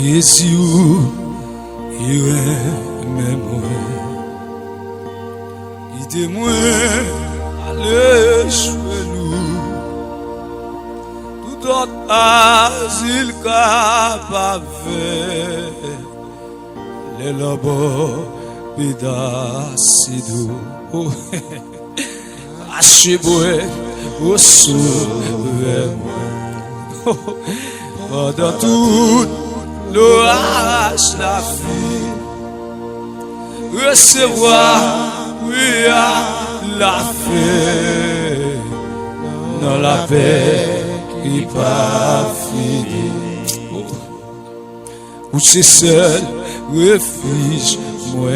Jésus, il est même moi. Il est moi, allez, chouez-nous. Tout autre asile capable, les labos, pédacido. Achiboué, au sauvez-moi. Pendant tout l'orage, la vie, recevoir, oui, la paix, dans la paix qui pas fini. Où c'est seul, refuge, moi,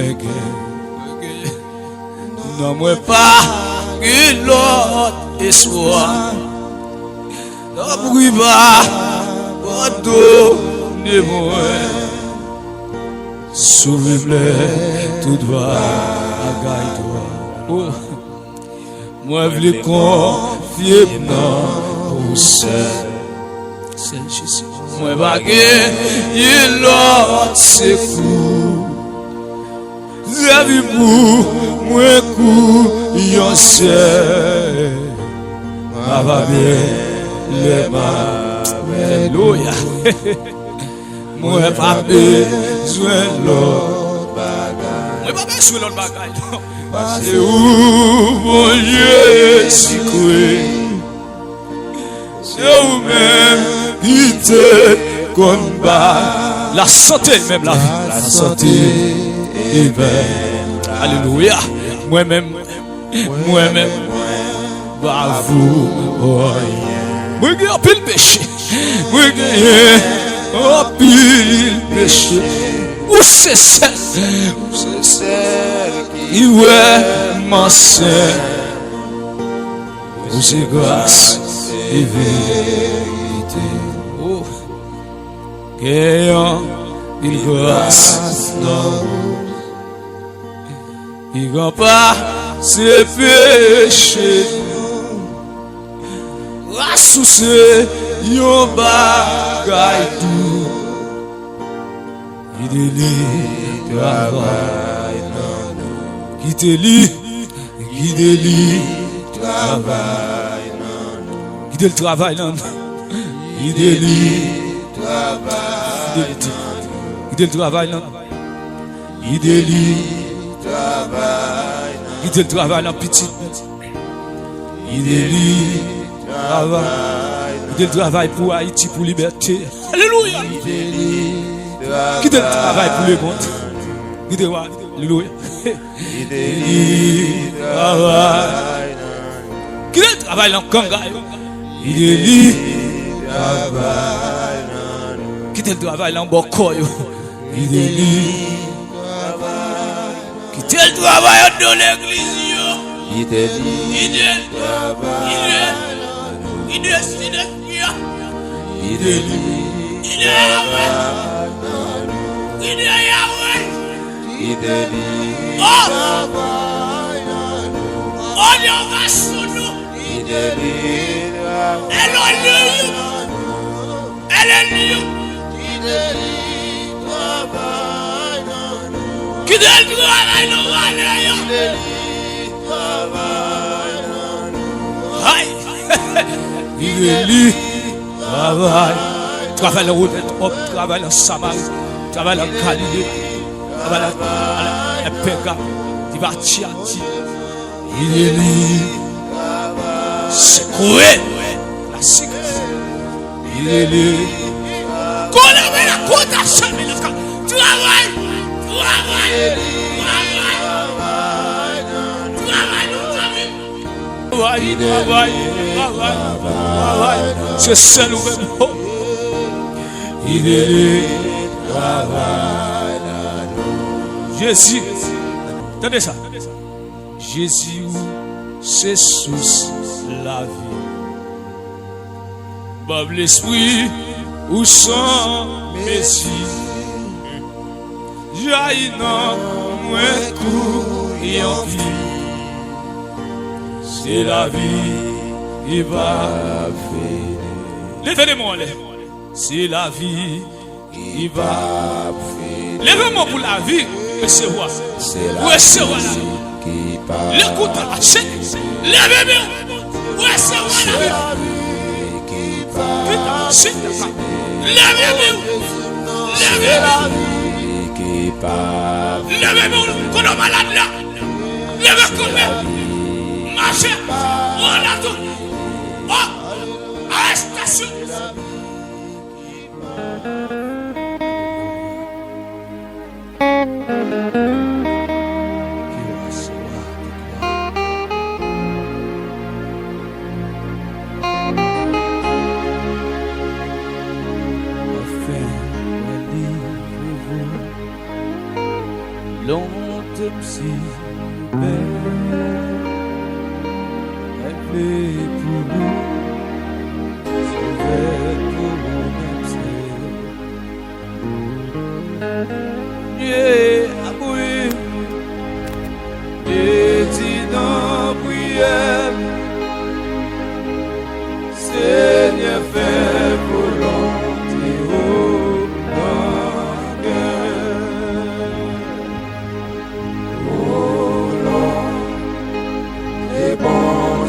non, moi pas, que l'autre espoir. Non, bruit bas, pardonnez-moi. Soulevez tout droit à gaille-toi. Oh, moi, je veux confier dans vous seul. C'est Jésus. Moi, je vais l'autre, c'est fou. J'ai vu pour moi, couillon seul. Ma va bien, le mal. Alléluia. Moi, pas besoin de l'autre bagaille. Moi, pas besoin de l'autre bagaille. C'est où mon Dieu si cruel. C'est où même qui te combat. La santé, même la vie. La santé est belle. Alléluia. Moi-même, bah vous, moi, j'ai un pile péché. Moi, j'ai un pile péché. Où c'est celle qui est ma sœur. Où c'est grâce et vérité. Oh, qu'ayant une grâce dans il n'a pas ses péchés. Rassoussé, yon bagaille tout. Il délie, travail, non. Qui délie, travail, non. Qui délie, travail, non. Qui délie, travail, qui délie, travail, non. Qui délie, il dit le travail en petit. Il dit le travail pour Haïti, pour liberté. Alléluia. Il dit le travail pour le monde. Il dit alléluia. Il dit le travail en Kangaï. Il dit le travail en Bokoyo. Il dit tel travail dans l'église. Il est qui donne le travail dans il est travail en route, travail en Samarie, travail en Galilée, travail en Péga, il va Tiati. Il est c'est quoi la sécurité. Il est qu'on avait la côte à Samuel. Travail. C'est ça nous même. Il est travail. Jésus, attendez ça. Jésus, c'est sous la vie. Bob l'esprit ou sans Messie. J'aille non, moins court et en vie. C'est la vie qui va finir. Levez-les-moi, c'est la vie qui va. Lèvez-moi pour la vie, recevoir. Recevoir la vie. L'écoute à la chaîne. Lèvez-moi. Recevoir la vie. Lèvez-moi. Lèvez-moi. Qu'on est malade là. Lèvez-moi. Marchez. On a tout. Oh. Arrestation. Longtemps si belle, elle fait pour nous, c'est vrai pour nous. Yeah, amour, et dis non prière, Seigneur fait volonté au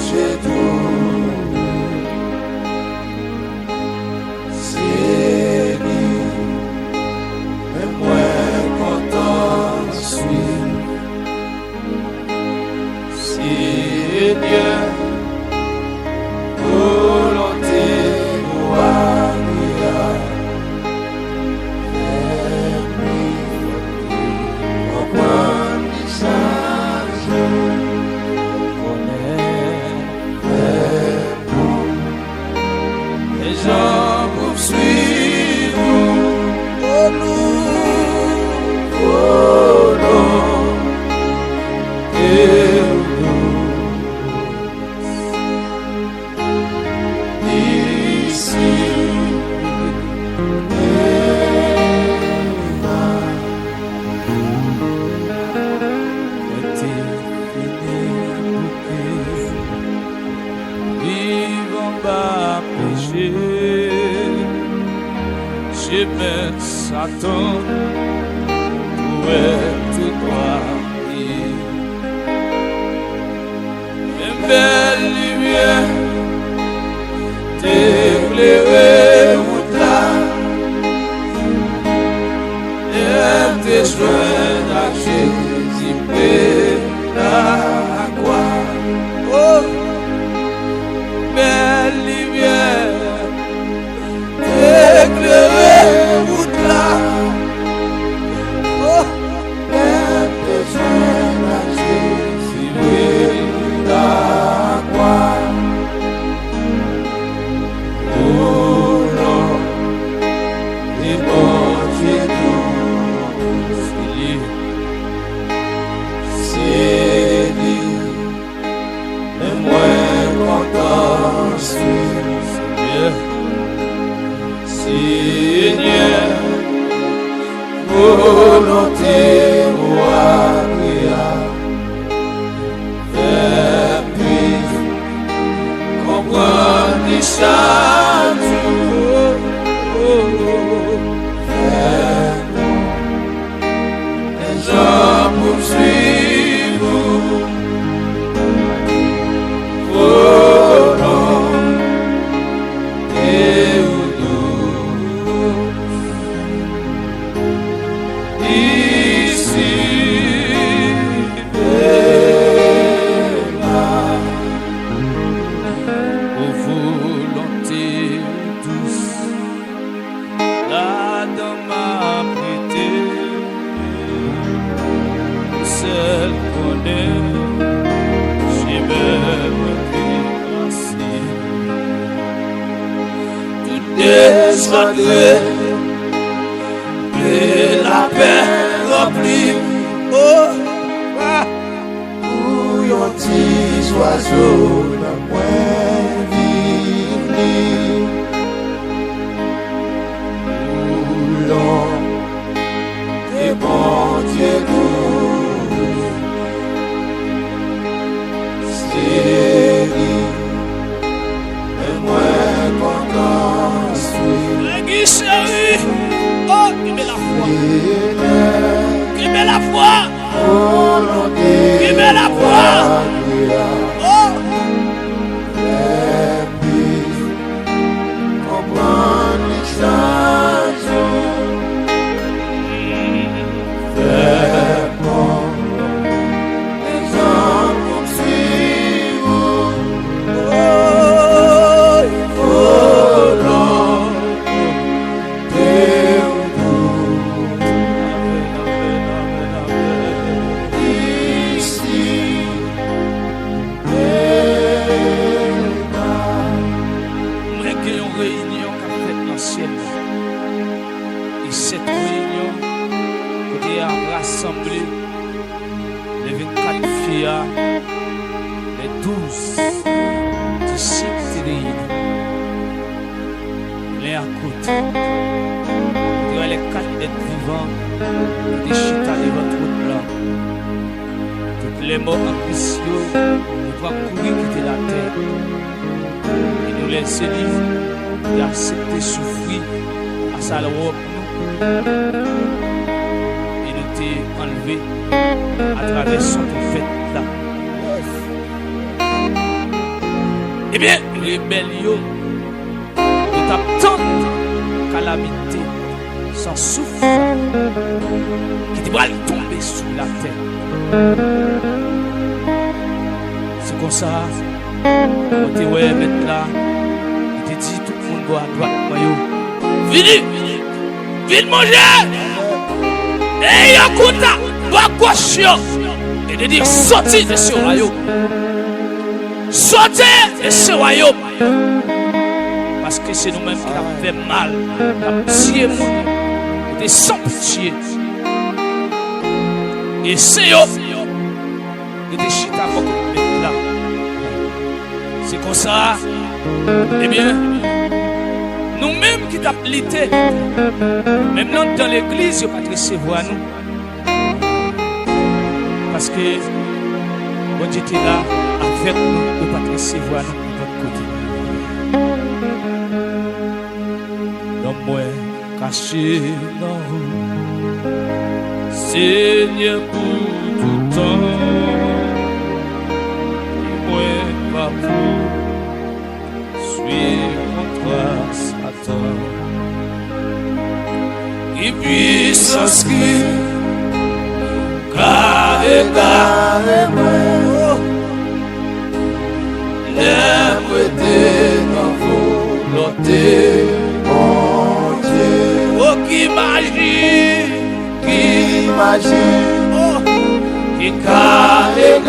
J'ai tout, c'est lui, mais moi content suis, c'est Dieu, volonté moi Satan, où est-tu toi? Une belle lumière t'éclairer route là, et tes joints à Jésus, la quoi? Oh, belle lumière t'éclairer. Seigneur, volonté moi fais plus comprendre les chaînes, les gens poursuivent. Et la paix remplie, oh, où yon petit oiseau n'a moins vivre, où l'on est bon Dieu nous, c'est lui, et moi content suis. chérie, oh, 12 disciples réunis. Les à côté. Les 4 êtres vivants qui déchitent devant tout là. Toutes les morts en Christ, nous devons courir quitter la terre. Et nous laisser libre d'accepter souffrir à sa robe. Et nous t'ai enlevé à travers son prophète là. Eh bien, rébellion, nous t'attendons calamité, sans souffle, qui doit tomber sur la terre. C'est comme ça, on te ouais mettre là, il te dit tout le monde doit à droite, maillot. Vite manger! Et écoute, doit gauche, et de dire sortez de ce royaume. Sortez de ce royaume. Parce que c'est nous-mêmes qui avons fait mal, qui avons tué des sans pitié. Et c'est eux qui des chita pour mettre là. C'est comme ça. Eh bien, nous-mêmes qui t'avons lité, même dans l'église, ils ne pas recevoir nous. Parce que bon Dieu était là avec nous, ils ne pas recevoir nous de votre côté. Moi caché dans vous, Seigneur pour tout temps, et moi pas pour suivre toi Satan, et puissance qui carré moi, l'aime dans vos volontés. Qui magie, oh, qui carré et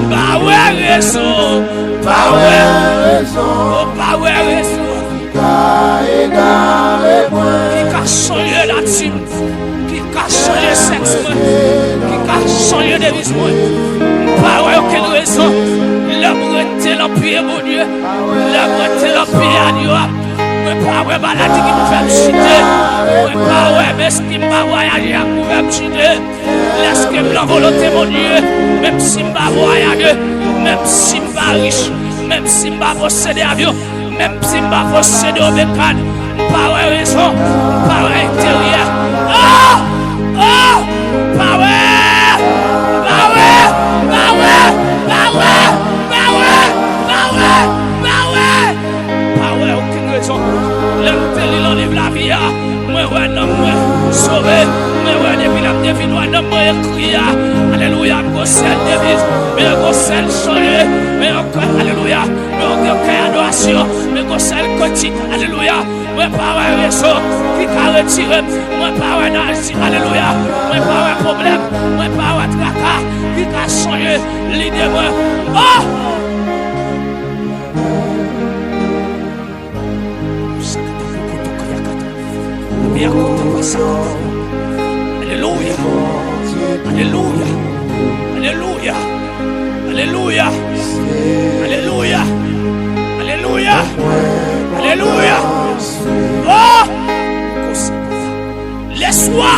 pas raison, qui a changé la team, qui a changé le sexe, qui a changé de vie. Pas aucune raison. Le brûler l'empire, mon Dieu. Le brûler l'empire à Dieu. Mais pas ouais maladie qui me fait chuter. Mais pas ouais mais ce qui m'a voyagé à me faire chuter. Laisse-moi la volonté, mon Dieu. Même si je m'a voyagé, même si je m'a riche, même si je m'a possédé avion, même si je m'a possédé au bécane. Pas ouais raison. Pas ouais intérieur. Pas ouais. L'enlève la vie, moi ouais non moi sauvé, moi ouais depuis la vie non moi écrit, alléluia, gossel devise, mais gossel changé, mais encore alléluia, mais encore adoration, mais gossel côté, alléluia, moi pas ouais réseau qui a retiré, moi pas ouais nazi, alléluia, moi pas ouais problème, moi pas ouais tracas qui a changé l'idée moi. Oh! Alléluia, alléluia, alléluia, alléluia, alléluia, alléluia, alléluia. Oh, laisse-moi.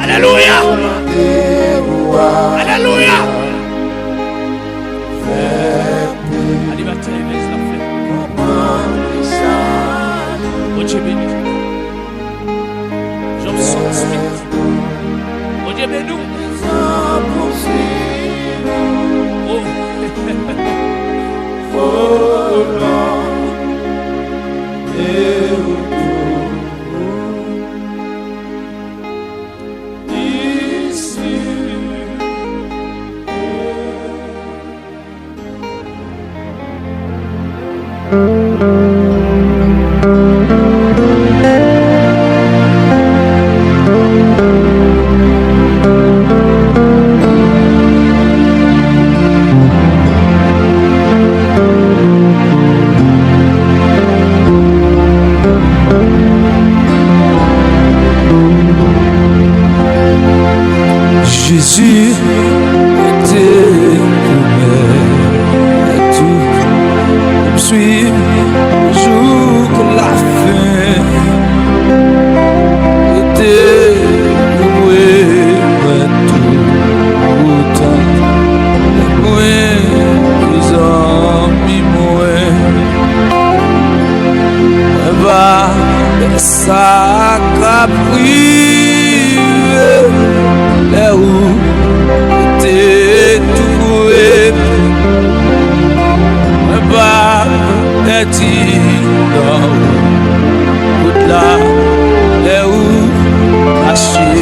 Alléluia, alléluia. Dieu béni. J'en sens suite. Oh Dieu béni. ça privé, là où t'es tout coué, mais pas petit dans là, là où caché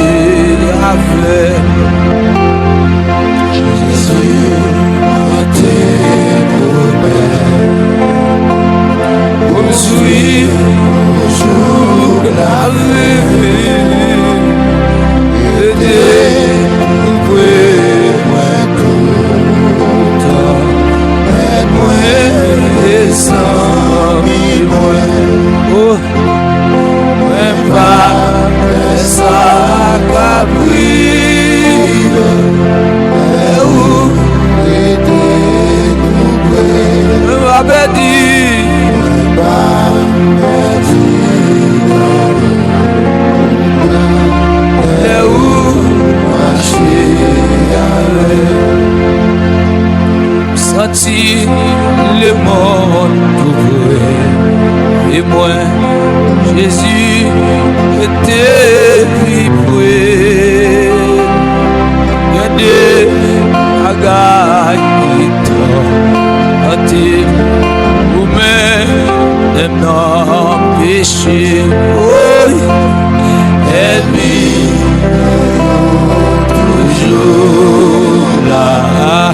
avec Jésus, tes promesses, pour me suivre jour la vie, moi tout aide-moi et sans oh, même pas ça caprile, où me va bédir, là où sentir le monde ouvert et moi Jésus était vibré regardez agaille ou même non péché ennemi toujours là.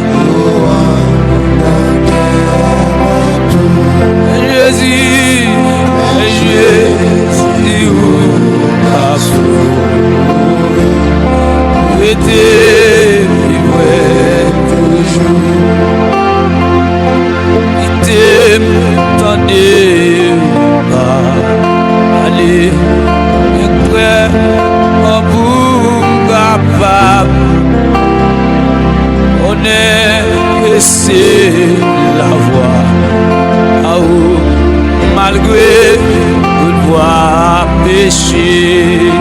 Jésus, où la sauvé, était vivre toujours. Il t'aime, t'endait pas aller, et prêt en bout capable. On est laissé la voix. Malgré une voix péché,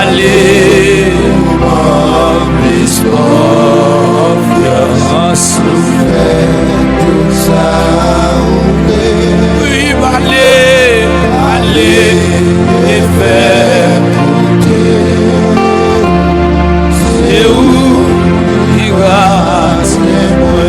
allez, plus confiance, tout ça, oui, allez, et faire c'est où il va, c'est moi.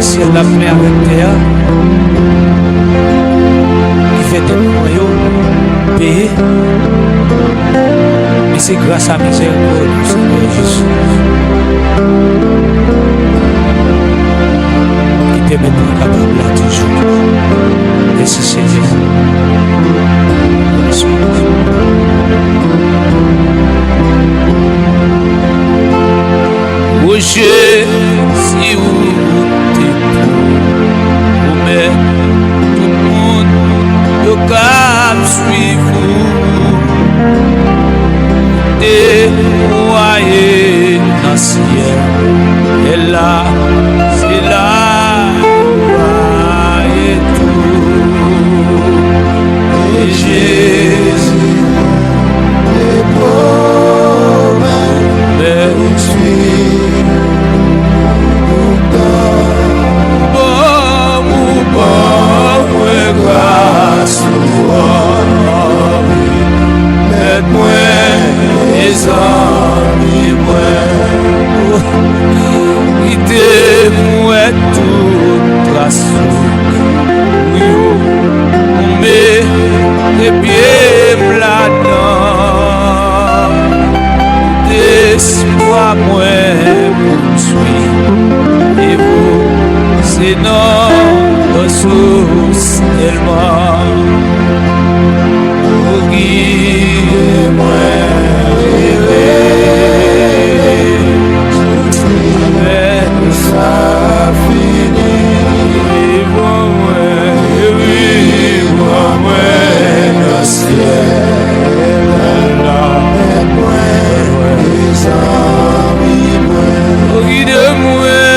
C'est la mer avec terre qui fait des noyaux payés, mais c'est grâce à miséricorde du Seigneur Jésus qui permet d'être capable là toujours. Et si c'est Jésus, Roger, si vous tout le monde le cap suivre et voyez dans le ciel et là c'est là et tout et Jésus les promesses grâce aide-moi les amis guidez-moi toute trace on met les pieds là-dedans d'espoir moi poursuivre et vous c'est notre source tellement guide-moi ça finit vivre-moi le ciel là guide-moi guide-moi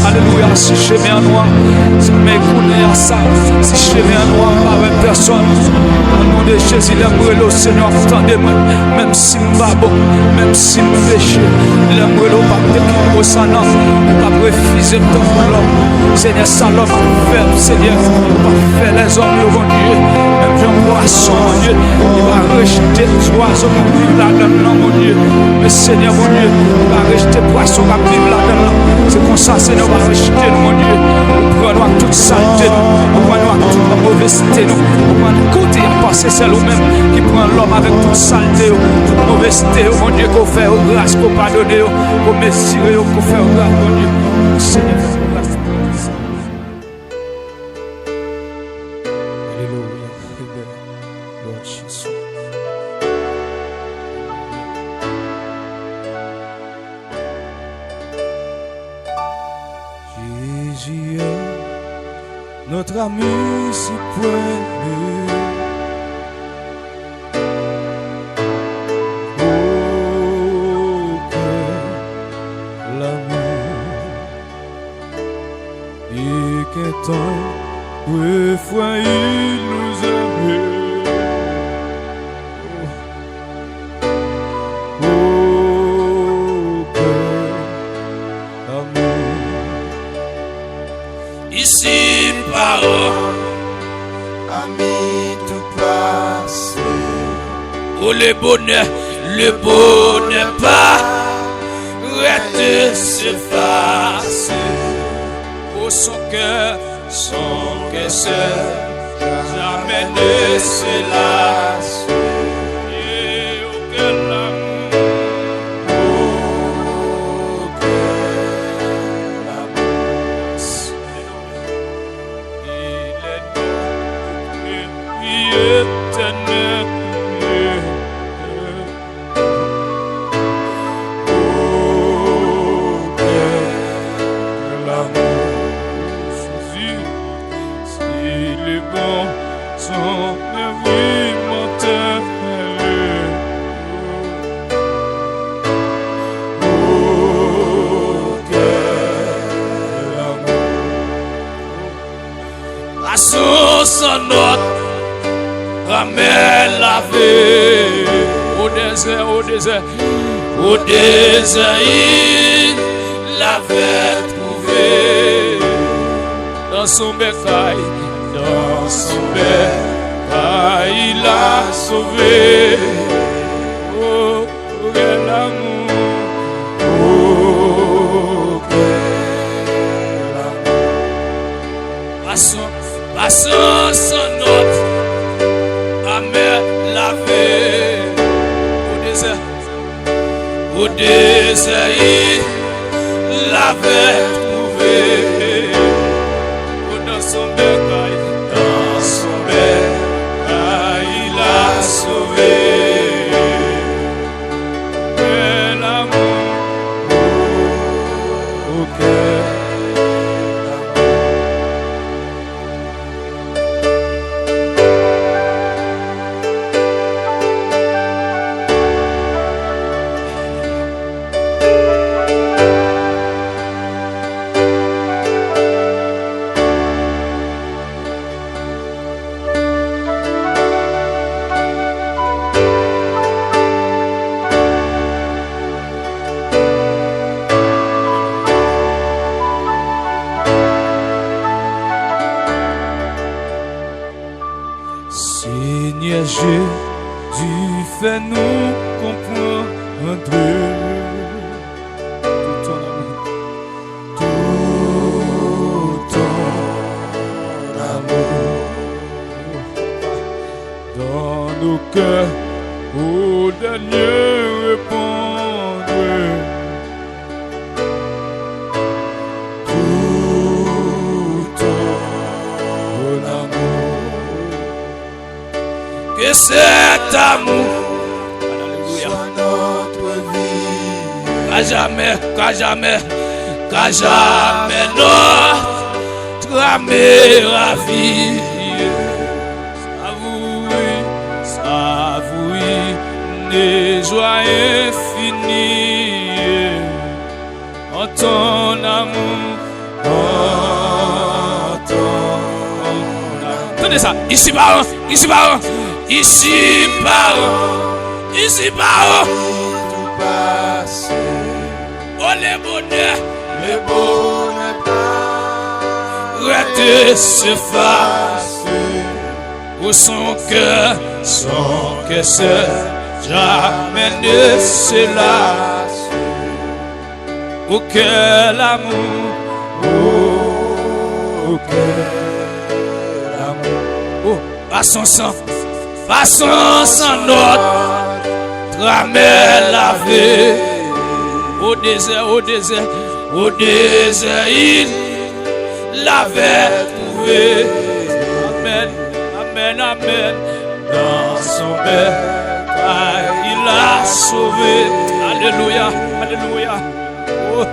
Alléluia, si je mets un noir, si je mets à ça, si je mets un noir avec personne, au nom de Jésus, l'amour le Seigneur, attendez-moi, même si je bon, même si je péché, l'amour le pas de qui au sana, pas refuser ton l'homme, Seigneur, ça l'homme fait, Seigneur, pas faire les hommes, mon Dieu, même Jean Poisson, mon Dieu, il va rejeter l'oiseau qui vit là-dedans, mon Dieu, mais Seigneur, mon Dieu, il va rejeter poisson qui vit là-dedans. C'est comme ça, Seigneur, va rejeter nous, mon Dieu. Nous prenons toute saleté, nous prenons toute mauvaiseté, nous prenons côté à passer, c'est nous-mêmes qui prend l'homme avec toute saleté, toute mauvaiseté, mon Dieu, qu'on fait au grâce, qu'on pardonne, qu'on mesure, qu'on fait au grâce, mon Dieu. Seigneur, fais grâce. Alléluia. Amen. Lord Jesus. Jésus est notre ami suprême. Oh, que l'amour et qu'un temps, fois il nous aimait. Oh, que l'amour. Ici, parole, Amis tout passé, oh le bonheur pas reste s'effacer. Oh son cœur seul, jamais ne se lasse. Et oh quel amour, oh quel amour, il est éternel. oh quel amour, S'il est bon, son vie m'entend. oh quel amour, La source en notre ramène la vie au désert, il l'avait trouvé dans son bétail, il l'a sauvé. Oh, quel amour, oh quel amour, passons son notre amère la vie au désert, il l'avait trouvé dans son bétail, il l'a sauvé. Quel amour, cœur au dernier répondre. Tout ton amour, que cet amour soit notre vie. qu'à jamais, qu'à jamais, qu'à jamais notre meilleure vie. Savourer des joies infinies en ton amour, en ton amour. Tenez ça, ici par ici par ici par ici par Tout passé, oh les bonheurs, le bonheur reste s'effacer. Où son cœur seul, jamais ne se lasse. Auquel amour, auquel amour, oh, pas son sang notre tramel lavé. Au désert, il l'avait trouvé. Amen, amen. Dans son bercail, il l'a sauvé. Alléluia, alléluia. Oh,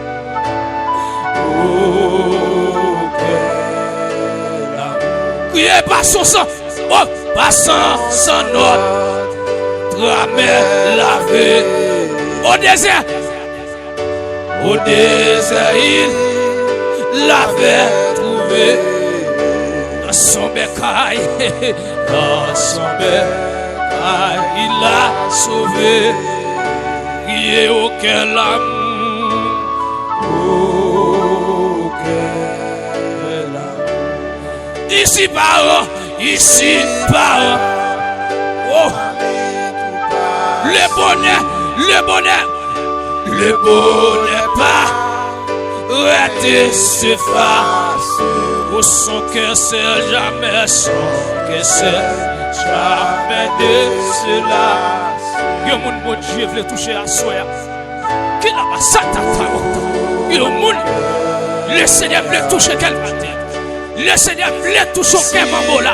quel amour. Criez par son sang. Oh, par son sang notre tramel lavé. Au désert, il l'avait trouvé. Dans son bercail, il l'a sauvé. Criez auquel amour, Quel amour. ici par oh, le bonheur pas arrêté s'efface. Pour son cœur c'est jamais de cela. Yo moun bon Dieu veut toucher à soi. Qui n'a pas ça Yo moun le Seigneur veut toucher quel matin. Le Seigneur voulait toucher son cœur Mambola.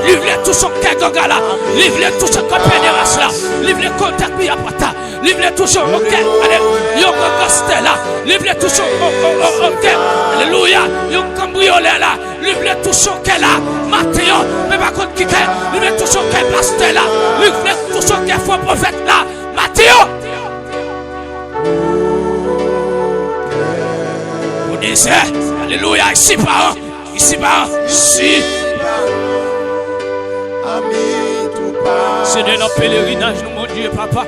Il voulait toucher son cœur Gangala. Il voulait toucher son cœur Pénéras là. Il voulait contact Piyapata. Il voulait toucher son cœur. Alléluia. Stella. Il voulait toucher son cœur. Alléluia. Yon cambriolet là. Il voulait toucher son cœur là. Mathéo. Mais par contre qui est. Il voulait toucher son cœur Pasteur là. Il voulait toucher son cœur faux prophète là. Mathéo. Au désert. Alléluia. Ici par ici. C'est de notre pèlerinage, nous, mon Dieu, papa.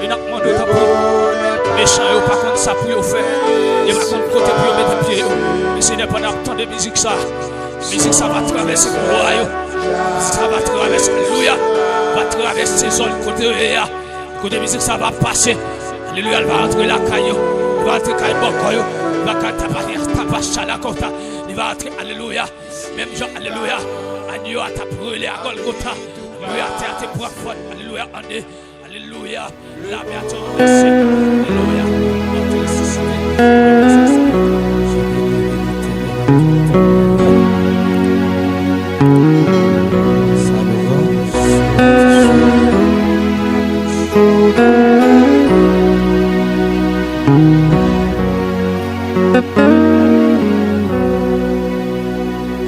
Et nous demandons ta pour méchant, pas contre ça pour nous faire. Et pas contre côté pour mettre pied. Mais ce n'est pas dans le temps de musique ça. Musique ça va traverser le roi. Ça va traverser, alléluia. Va traverser ces zones côté là. Côté musique ça va passer. Alléluia, elle va entrer la caillou. Il va entrer caillou bokoyo. Il va taper la kota. Il va entrer, alléluia. Même Jean, alléluia. Agneau a brûlé à Golgotha. Alléluia, terre te pour fort. Alléluia, andé. Alléluia. La béaton, merci. Alléluia. Notre ressuscité.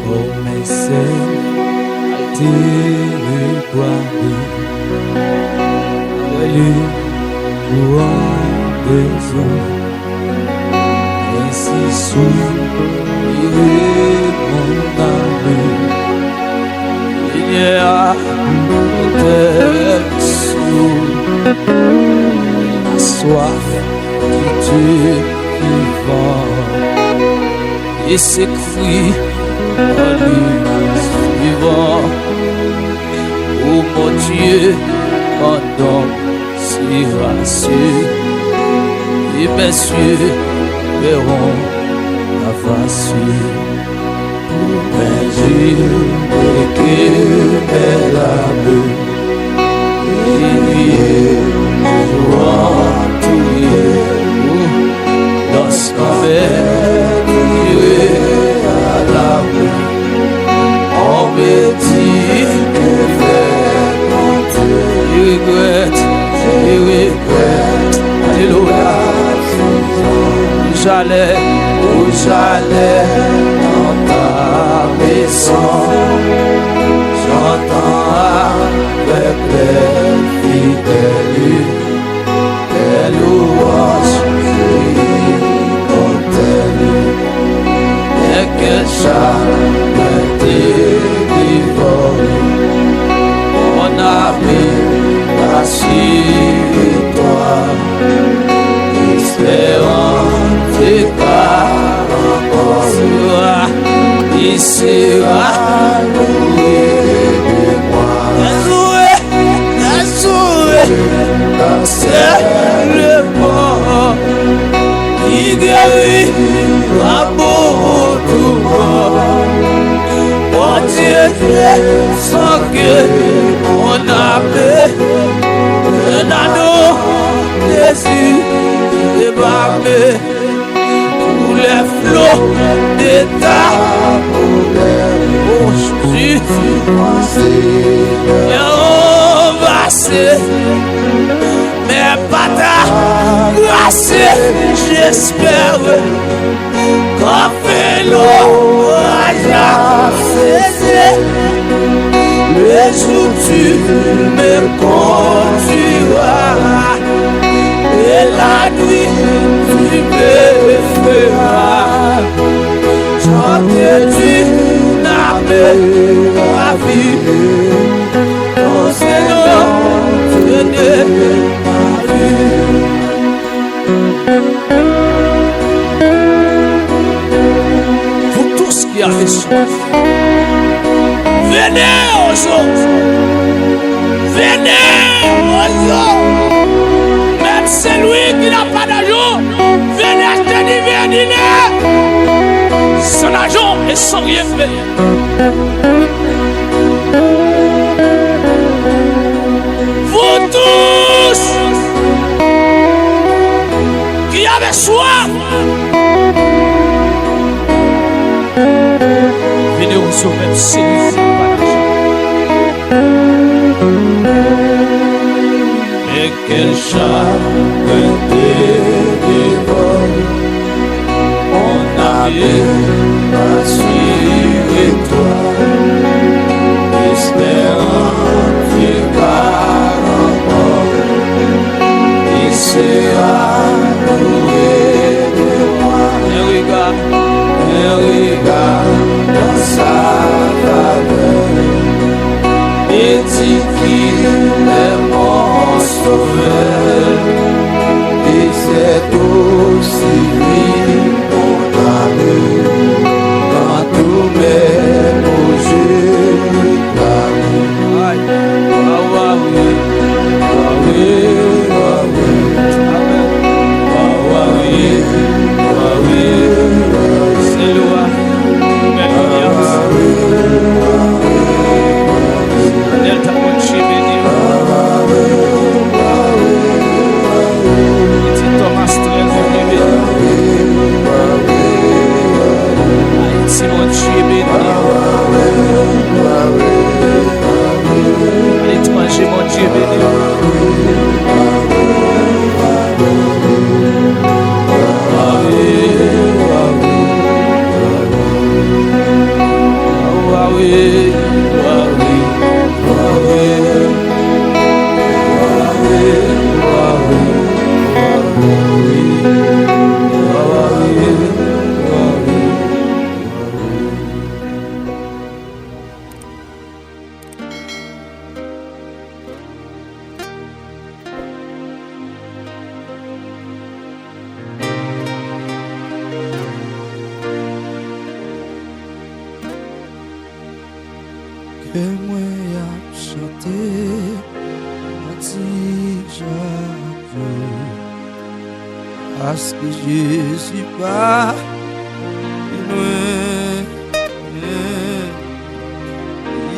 Comecei a te reguarder, olhei o Deus, ainsi sourire mon âme. Il y a un sous la soif qui te vivant et s'écrit suivant. Oh mon Dieu, pendant si rassuré, et mes yeux verront la face. Mes yeux et que mes larmes Où j'allais dans ta maison, j'entends avec les fidèles les louanges immortelles, et que chaque délivré, mon ami, rassure-toi, espérant tes il sera loué de moi. Loué, c'est le mort qui guérit la tout mort. Mon Dieu, sans que mon âme, un anneau Jésus débarqué. Les flots de ta mais pas ta grâce, j'espère qu'on fait l'orage cesser. Le jour tu me conduiras et la nuit tu me feras chanter du name ma vie. Ton Seigneur, tenez ma vie. Vous tous qui avez soif, venez aux autres, venez aux autres. Même celui qui n'a pas d'argent, venez acheter du dîner. Sans argent et sans rien faire. Vous tous qui avez soif, venez aux autres, même celui qui n'a pas d'argent. Et quel chagrin dévore mon âme, rassure-toi, espérant Dieu par encore, il sera loué de moi. Et regarde dans sa faveur, et dit qu'il est mon sauveur, et c'est aussi lui mon amour, dans tous mes projets que moi a chanté, m'a dit j'avoue, parce que je suis pas loin.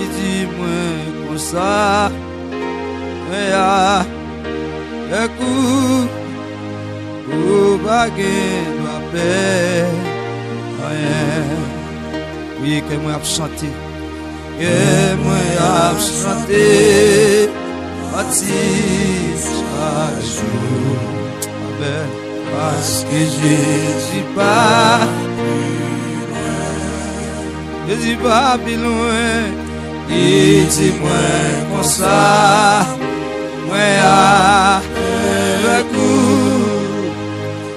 Il dit moi comme ça, Mwen le coup ou baguette doit paix rien. Oui que moi chanter, que moi chanter, chaque jour. Amen. Parce que Jésus pas Jésus pas plus loin. Il dit moi comme ça, moi avec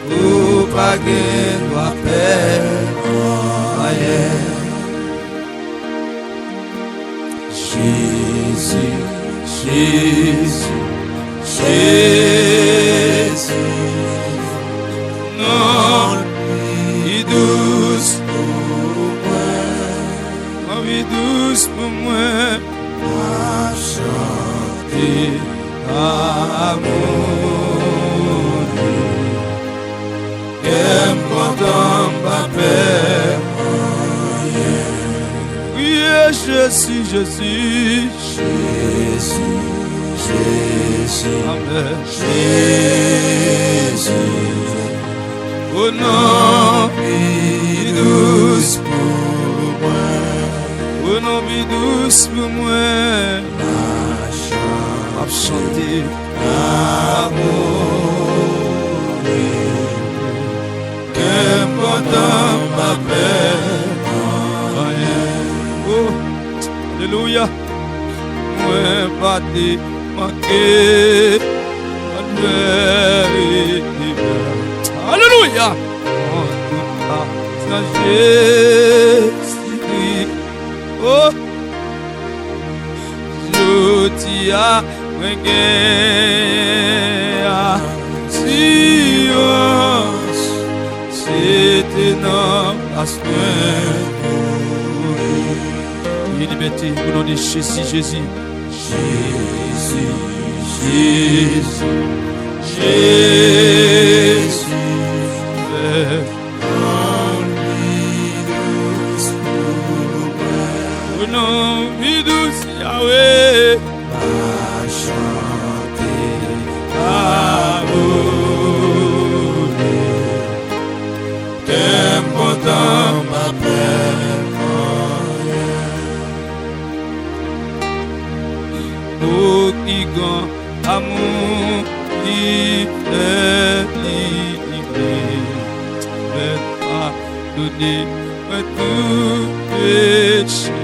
ou pas gain doit faire rien. Jésus, Jésus, Jésus, non, il douce pour moi, il douce pour moi, à chanter amour, qu'aime content ma paix. Oui, Jésus, Jésus, Jésus, Jésus, Amen, Jésus. Oh non, vie douce pour moi. Oh non, vie douce pour moi. Ma chanter amour. Qu'important ma paix. Oh, alléluia. Moi, pas de manquer. Alléluia. Jésus-Christ. Oh, je dis à silence. C'était dans la semaine. Liberté, au nom de Jésus, Jésus. Jésus, Jésus, Jésus. Au nom de Yahweh, ma chanter amour. Qu'important ma paix. Oh, qui grand amour, qui est livré, mais pas donné, mais tout péché.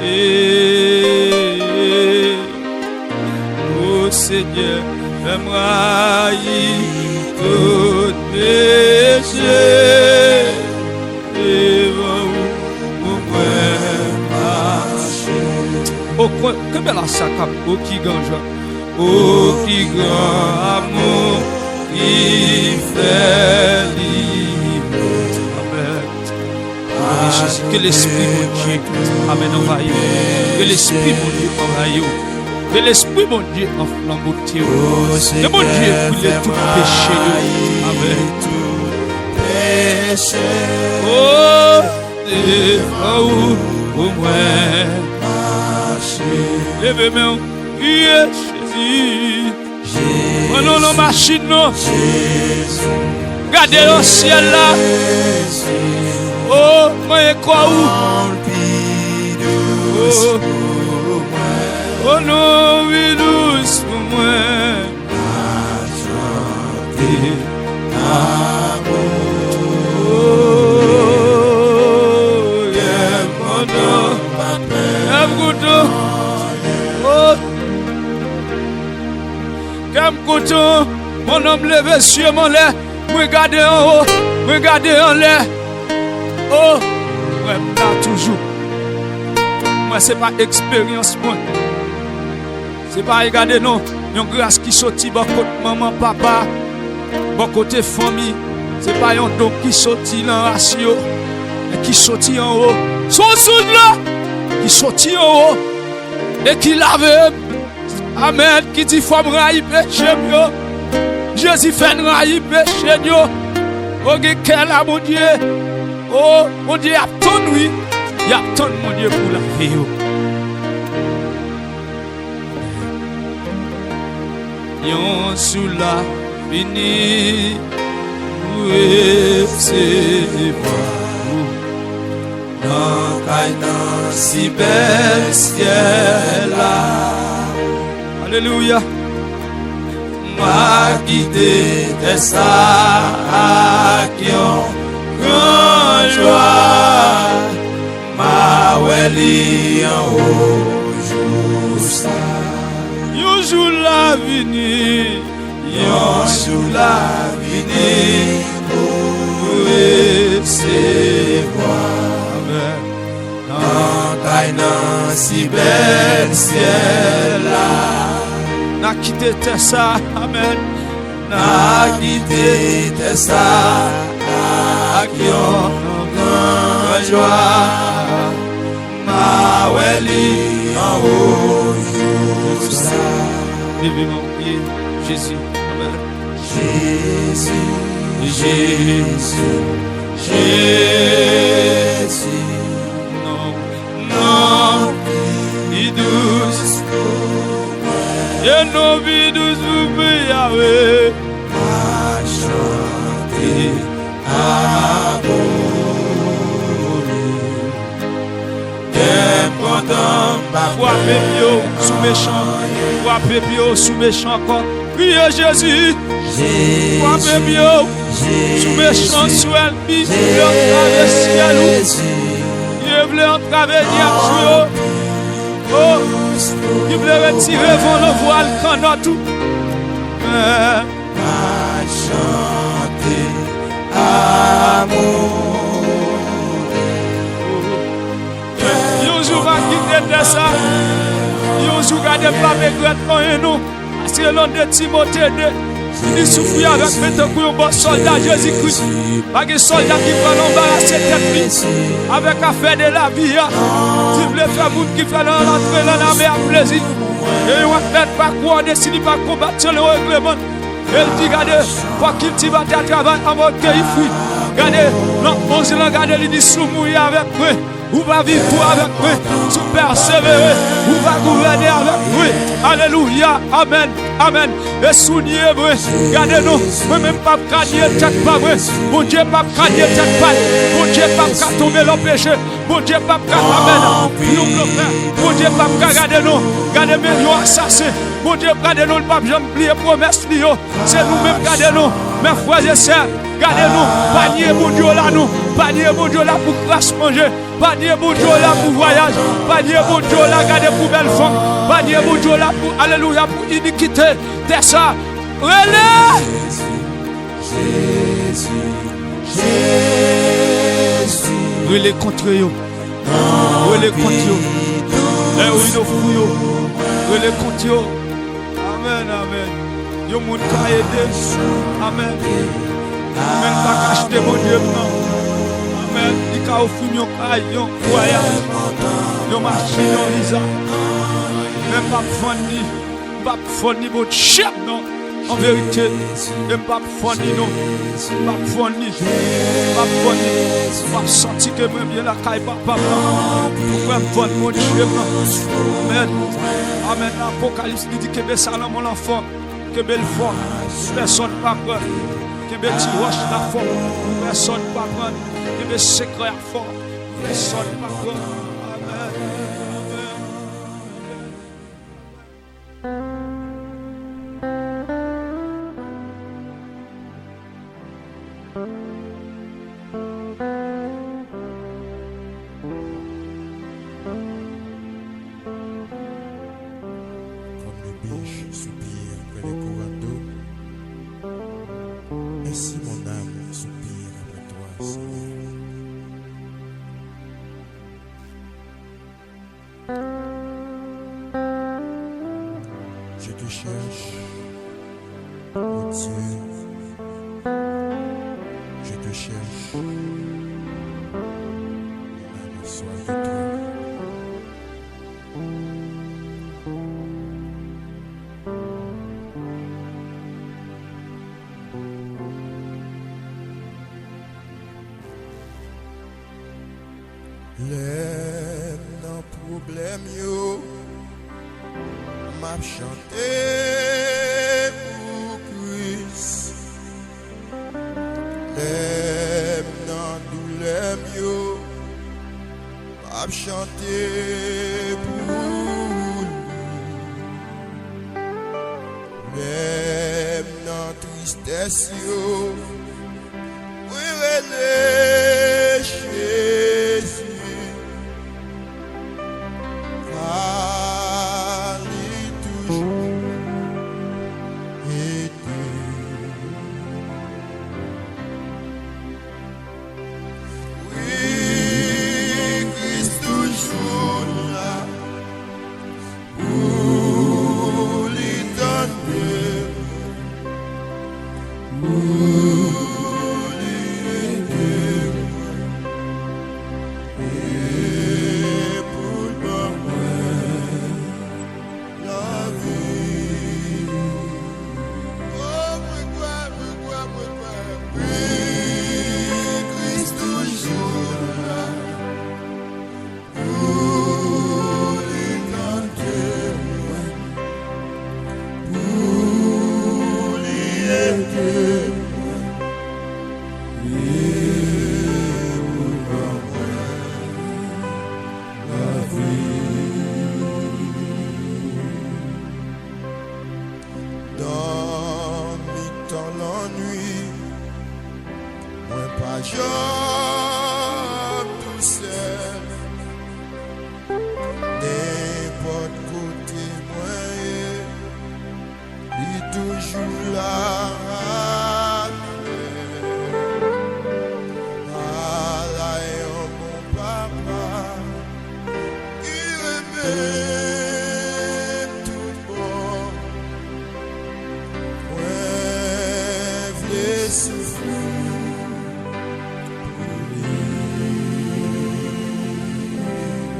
Oh Seigneur, fais-moi tout péché. Oh, que belle sac, oh, qui ganja, oh, qui grand amour, qui fait libre. Amen. Jésus, que l'Esprit, mon Dieu, Amen, envahit. Que l'Esprit, mon Dieu, envahit. Que l'Esprit, mon Dieu, enflamme mon Dieu. Que mon Dieu, brûle tout péché. Amen. Oh, défends au moins. Levez-moi, Jésus. Oh non, non, machine, non. Regardez le ciel là. Oh, moi, je crois où? Oh non, oui, douce pour moi. Mon homme levé sur mon lait, regardez en haut, regardez en l'air. Oh, ouais, là toujours. Moi, c'est pas expérience, moi. C'est pas regarder, non. Une grâce qui sortit, bon côté maman, papa, bon côté famille. C'est pas un don qui sortit dans la ratio, mais qui sortit en haut. Son soude là, qui sortit en haut, et qui lave. Amen, qui dit faut me railler péché, Jésus fait me railler péché, oh, quel a mon Dieu, oh, mon Dieu, attend, oui, il attend mon Dieu pour la vie. yon sous la fini recevoir dans caïnan si bel ciel là. Alléluia. M'a quitté des sacs qui ont grand joie. Ma weli en haut jour ça. Yon jour la vini. Yon jour la vini. Pour recevoir. Dans caïnan si bel ciel là. N'a quitté ça, amen. N'a quitté ça, qui ont grand joie. Ma weli en haut jour ça. Levez mon pied, Jésus, amen. Jésus, Jésus, Jésus. Non, non, il douce. Et nos vies nous ouvrent, Yahweh. À chanter, à adorer. Important, frapper bio sous méchant, frapper bio sous méchant encore. Priez Jésus, frapper bio sous méchant, sous elle, il veut entraver ciel. Il veut entraver Niaxio. Oh, il voulait retirer vos le voile quand on a tout. À chanter amour. Yon jour va quitter ça. Yon jour garde pas regret quand nous. Parce que l'on de Timothée 2. Il souffre avec mettre pour un bon soldat Jésus-Christ. Pas de soldat qui prend l'embarrassé tête avec affaire de la vie. Si vous voulez faire monde qui fait l'entrée dans la mer à plaisir. Et on ne pas quoi, on décide pas combattre le règlement. Elle dit, regardez, quoi qu'il t'y batte à travail, à votre pays fouille. Regardez, non, on se regarde, il dit, sous mourir avec moi. Ou va vivre avec moi, sous persévérer, ou va gouverner avec moi. Alléluia, amen, amen. Et souvenez-vous, regardez-nous, moi-même pas gagner tête pas vrai. Mon Dieu pas gagner tête pas. Mon Dieu pas tomber dans le péché. Mon Dieu pas amen. Nous le faire. Mon Dieu pas garder nous, garder nous assassins. Mon Dieu garder nous, le pape jamais oublier promesse Lio. C'est nous-mêmes garder nous, mes frères et sœurs. Gardez-nous, panier mon Dieu là nous, panier mon Dieu là pour crasse manger, panier mon Dieu là pour voyage, panier mon Dieu là garder pour belle femme, panier mon Dieu là pour alléluia pour iniquité, c'est ça. Relais! Jésus, Jésus. Relais contre eux, relais contre eux, et oui nous fouillons, relais contre eux. Amen, amen. Yo moun ka aider, amen. Amen, pas acheter mon Dieu, non. Amen, il a offert mon caille, mon voyage, mon machine, mon visa. Même pas fournir votre chef, non. En vérité, même pas fournir, non. Pas fournir, pas sentir que même bien la caille, papa, pourquoi me vendre mon Dieu, non. Amen, amen, l'Apocalypse dit que bel salon, mon enfant, que belle forme, personne pas peur. Que petit roche la forme, personne ne va prendre. Que mes secrets à fort, personne ne va prendre. Comme le biche soupire après les courants d'eau. Ainsi mon âme soupire après toi, Seigneur. Je te cherche, mon Dieu. Je te cherche. Mon âme a soif de toi. Les problèmes yo m'a chanté Lèm nan doulem yo, ap chante pou lui. Lèm nan tristesse yo, mwen rele Jésus. Car li toujours été.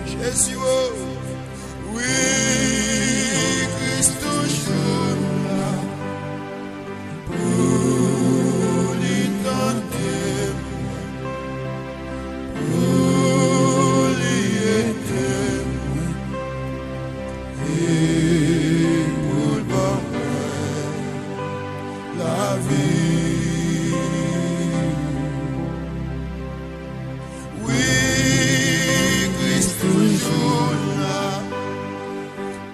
Jésus, oui, Christ toujours là pour lui tenter, pour lui aider et pour donner la vie. Oui, Christ toujours là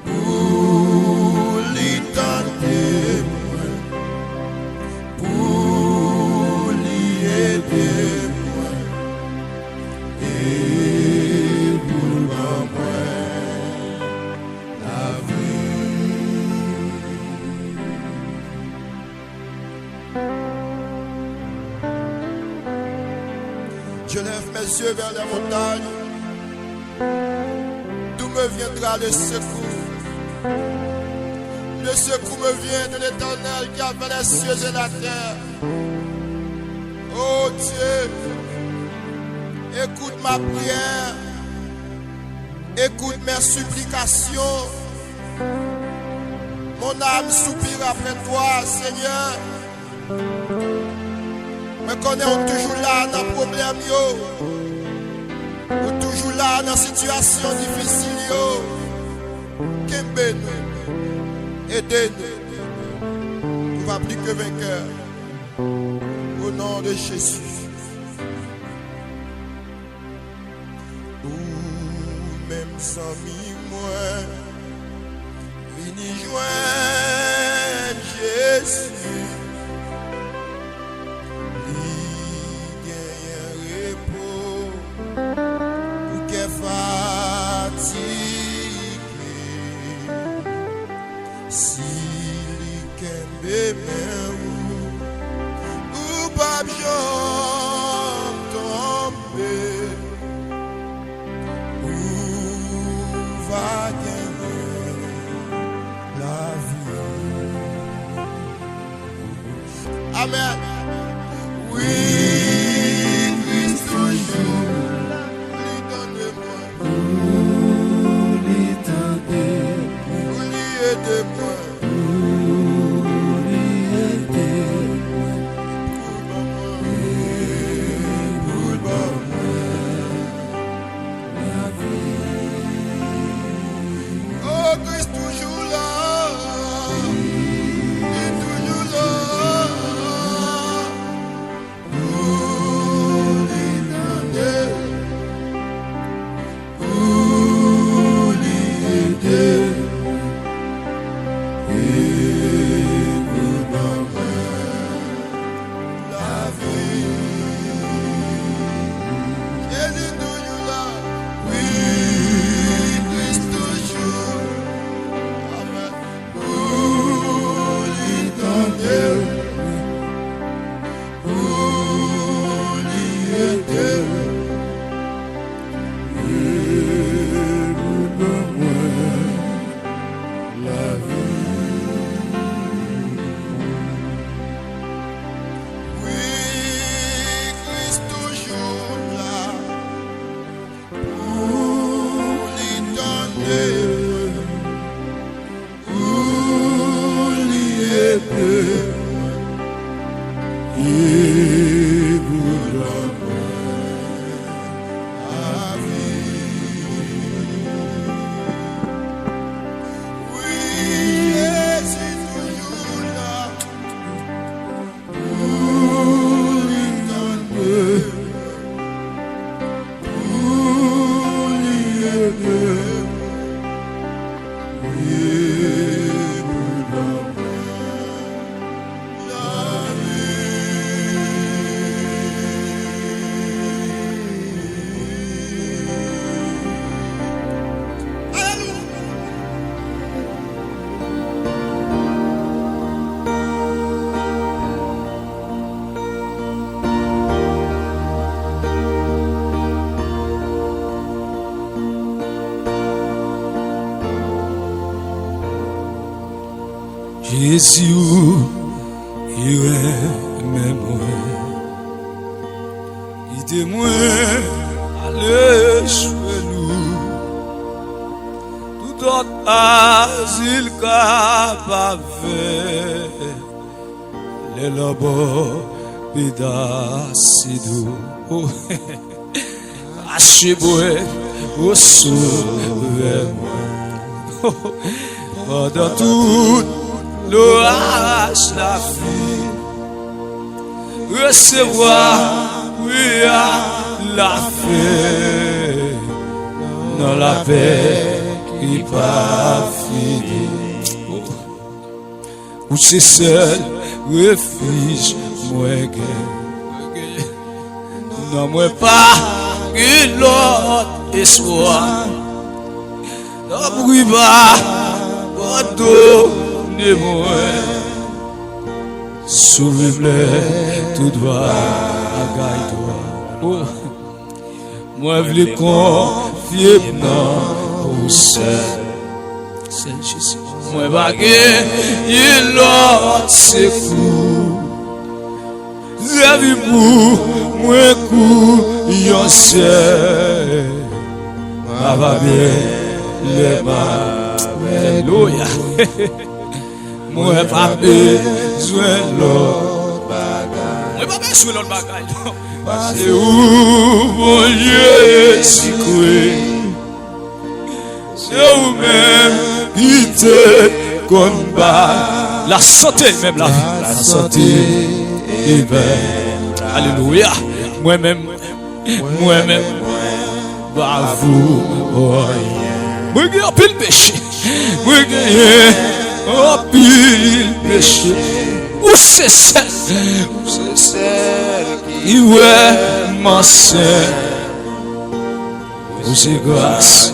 pour lui tenter, pour lui aider et pour donner la vie. Je lève mes yeux vers les montagnes. D'où me viendra le secours? Le secours me vient de l'Éternel qui a fait les cieux et la terre. Oh Dieu, écoute ma prière, écoute mes supplications. Mon âme soupire après toi, Seigneur. Me connais toujours là dans le problème, ou toujours là dans la situation difficile, Kembe-nous, aidez-nous. On va plus que vainqueur. Au nom de Jésus. Ou même sans moi, vini joindre Jésus. Si li kembe men ou pa jom tombe, ou va gagner la vie. Jésus, il est même moi. Aidez-moi à aller chez nous. Tout autre asile capable les labos pédacido. Achez-moi au sauve-moi. Pendant tout l'orage, la vie, recevoir, oui, la paix, dans la paix qui pas finie. Où c'est seul, refuge, moi, non, moi pas, que l'autre espoir. Non, bruit bas, pardonnez-moi. Soulevez-le, tout droit, à gaille-toi. Oh, moi, je veux confier non, pour seul. C'est Jésus. Moi, je il l'autre, c'est fou. J'ai vu pour moi, couillon, c'est. Ma va bien. Le Alléluia. Moi pas besoin l'autre bagaille. Moi pas besoin l'autre bagaille. C'est où mon Dieu si cruel. C'est où même qui te combat. La santé même la vie. La santé est belle. Alléluia. Moi-même. Bah vous. Moi j'ai un pile péché. Moi j'ai un pile péché. Où c'est celle qui est ma sœur. Où c'est grâce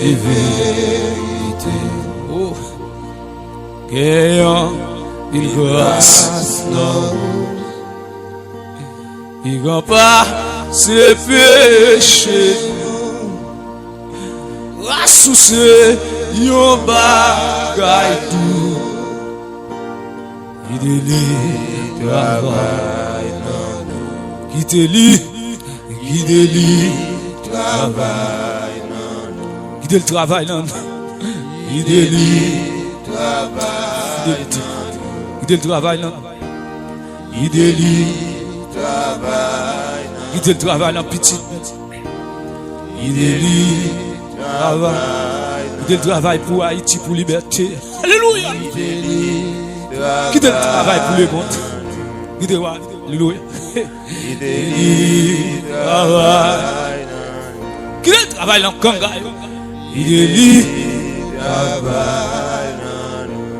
et vérité. Oh, qu'ayant une grâce non. Il n'a pas ses péchés. Rassoussé, yon bagay tout. Guide-li, travail non. Guide-li, travail non. Guide le travail non. Guide-li, travail non. Guide le travail non. Guide-li, travail non. Guide le travail non, petit. Guide-li. Quitter le travail pour Haïti, pour liberté. Alléluia. Quitter le travail pour le monde. Quitter le travail. Alléluia. Quitter le travail dans le Kangaï.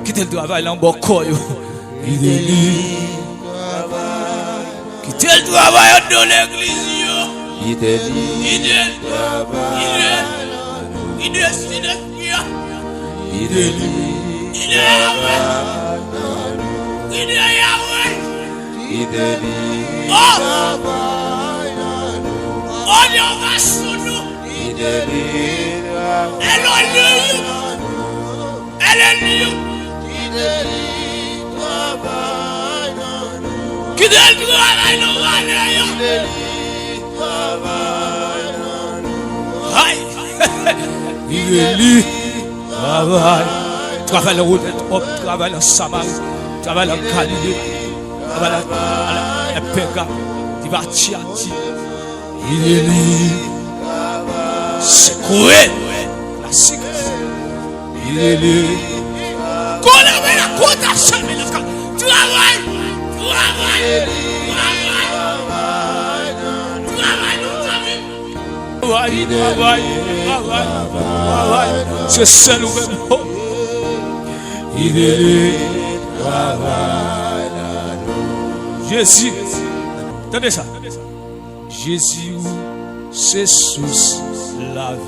Quitter le travail dans le Bokoyo. Quitter le travail dans l'église. Quitter le travail. Il est travaille en route, travaille en Samar, travaille en Galilée, travaille à Péga, il va Tiati. Il est c'est quoi la sécurité. Il est qu'on avait la cotation, mais travaille. C'est seul ou même. Il est travail. Jésus, attendez ça. Jésus, c'est source la vie.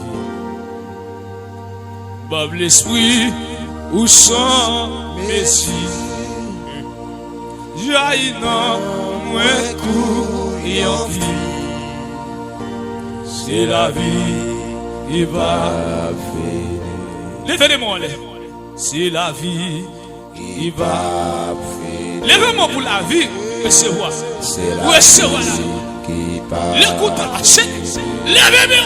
Bob l'esprit ou sans Messie. J'aille non, moins court et en vie. C'est la vie qui va finir. Levez-les-moi, c'est la vie qui va finir. Lèvez-moi pour la vie, recevoir. C'est la Recevoir la vie. qui va L'écoute à la chaîne. Lèvez-moi.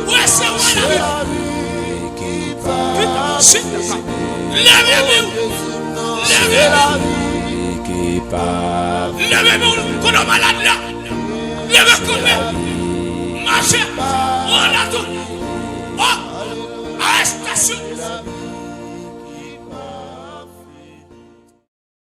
Recevoir la vie. qui va Lèvez-moi. qui va Lèvez-moi. Qu'on a malade là.